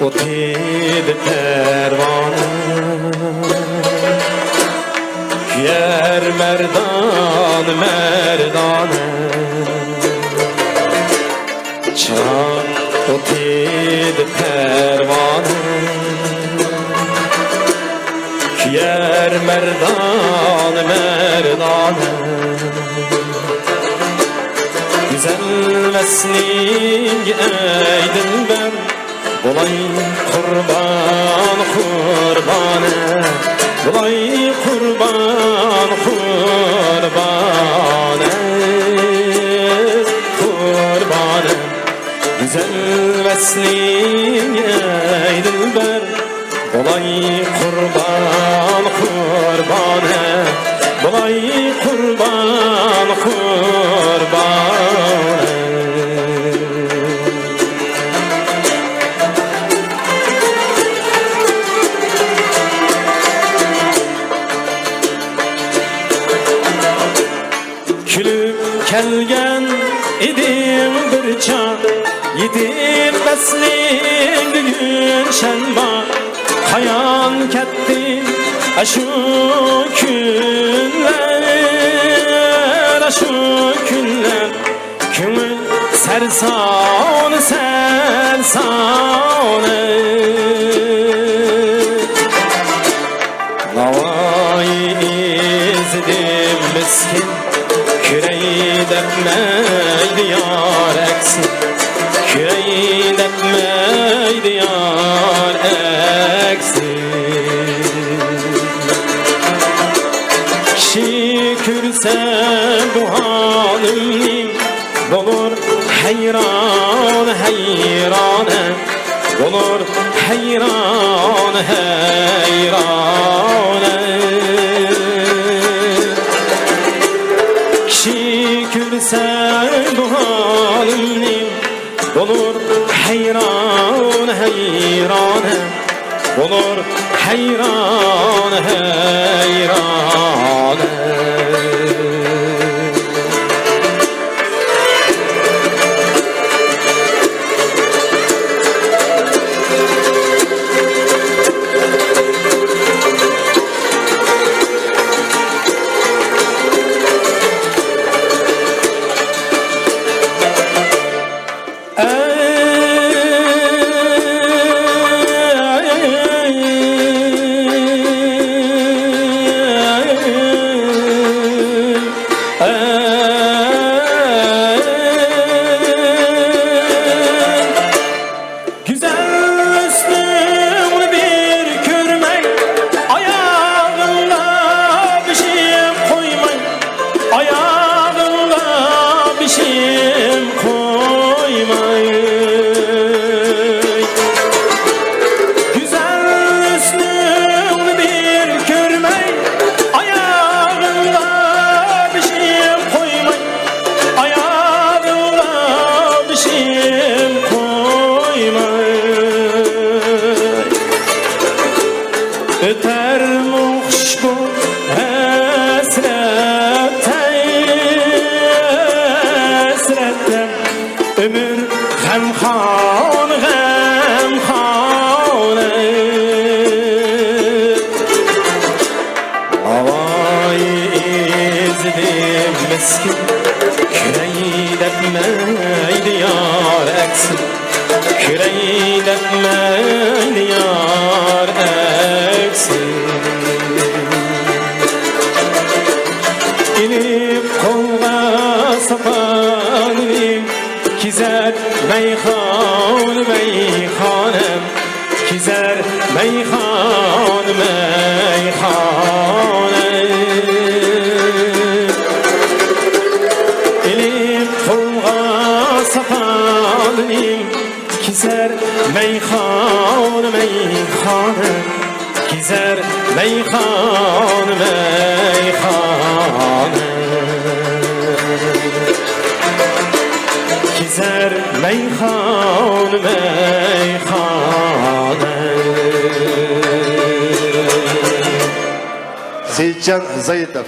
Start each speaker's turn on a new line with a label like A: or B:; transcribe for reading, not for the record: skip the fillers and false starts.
A: otid pervane yer merdan merdane çak otid pervane yer merdan merdane güzel mesling ey dilber Bulay kurban kurbane Bulay kurban kurbane Kurbane Güzel mesling ey dilber Bulay kurban kurbane Bulay kurban kurbane Külüp kelgen idim bir çağ Yedim besling gün şenba Hayan kettim aşu günler Aşu günler Kümül sersan sersan Navayı izledim miskin Küreyi depmeydi yar eksin Küreyi depmeydi yar eksin Kişi kürse bu halimni Olur heyran heyrane Olur heyran heyrane Kürse bu halimni Olur heyran heyrane Olur heyran heyrane Öter muhşbu esretten Ömür gemhan Havayı izledim miskin Küreyi depmeydi yar eksin Küreyi depmeydi yar eksin İnip kolga sapanım Kizer meyhan meyhanem Kizer meyhan meyhanem İnip kolga sapanım Kizer meyhan meyhanem Kizer meyhan meyhanem Kizer meyhan meyhanem
B: Seyitcan Zayitov.